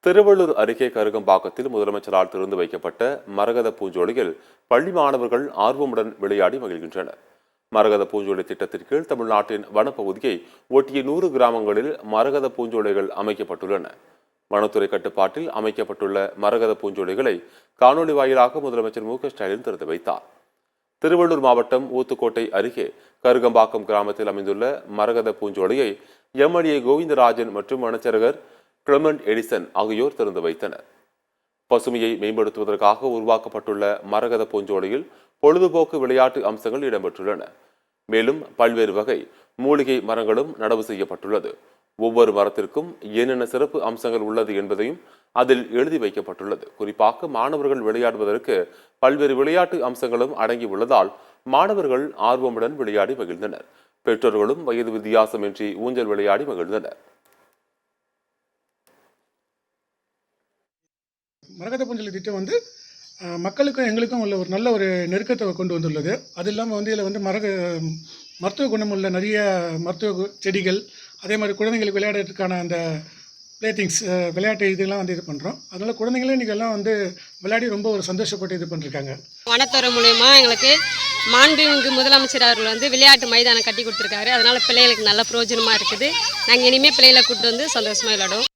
திருவள்ளூர் அருகே கருகம்பாக்கத்தில் முதலமைச்சரால் திறந்து வைக்கப்பட்ட மரகத பூஞ்சோலையில் பள்ளி மாணவர்கள் ஆர்வமுடன் விளையாடி மகிழ்கின்றனர். மரகத பூஞ்சோலை திட்டத்தின் கீழ் தமிழ்நாட்டின் வனப்பகுதியை ஒட்டிய 100 கிராமங்களில் மரகத பூஞ்சோலைகள் அமைக்கப்பட்டுள்ளன. வனத்துறை கட்டுப்பாட்டில் அமைக்கப்பட்டுள்ள மரகத பூஞ்சோலைகளை காணொலி வாயிலாக முதலமைச்சர் மு.க.ஸ்டாலின் திறந்து வைத்தார். திருவள்ளூர் மாவட்டம் ஊத்துக்கோட்டை அருகே கருகம்பாக்கம் கிராமத்தில் அமைந்துள்ள மரகத பூஞ்சோலையை எம்எல்ஏ கோவிந்தராஜன் மற்றும் வனச்சரகர் கிளமெண்ட் எடிசன் ஆகியோர் திறந்து வைத்தனர். பசுமையை மேம்படுத்துவதற்காக உருவாக்கப்பட்டுள்ள மரகத பூஞ்சோலையில் பொழுதுபோக்கு விளையாட்டு அம்சங்கள் இடம்பெற்றுள்ளன. மேலும் பல்வேறு வகை மூலிகை மரங்களும் நடவு செய்யப்பட்டுள்ளது. ஒவ்வொரு மரத்திற்கும் என்னென்ன சிறப்பு அம்சங்கள் உள்ளது என்பதையும் அதில் எழுதி வைக்கப்பட்டுள்ளது. குறிப்பாக மாணவர்கள் விளையாடுவதற்கு பல்வேறு விளையாட்டு அம்சங்களும் அடங்கி உள்ளதால் மாணவர்கள் ஆர்வமுடன் விளையாடி மகிழ்ந்தனர். பெற்றோர்களும் வயது வித்தியாசமின்றி ஊஞ்சல் விளையாடி மகிழ்ந்தனர். மரகத பூஞ்சோலை திட்டம் மக்களுக்கும் எங்களுக்கும் உள்ள ஒரு நல்ல ஒரு நெருக்கத்தை கொண்டு வந்துள்ளது. அது இல்லாமல் இதில் மருத்துவ குணமுள்ள நிறைய மருத்துவ செடிகள், அதே மாதிரி குழந்தைங்களுக்கு விளையாடுறதுக்கான அந்த பிளேத்திங்ஸ் விளையாட்டு இதெல்லாம் இது பண்ணுறோம். அதனால் குழந்தைங்களே இன்றைக்கி எல்லாம் விளையாடி ரொம்ப ஒரு சந்தோஷப்பட்டு இது பண்ணிருக்காங்க. வனத்துறை மூலயமா எங்களுக்கு மாண்புமிகு முதலமைச்சர் அவர்கள் விளையாட்டு மைதானம் கட்டி கொடுத்துருக்காரு. அதனால் பிள்ளைகளுக்கு நல்ல பிரயோஜனமாக இருக்குது. நாங்கள் இனிமேல் பிள்ளைகளை கூப்பிட்டு சந்தோஷமாக விளையாடுவோம்.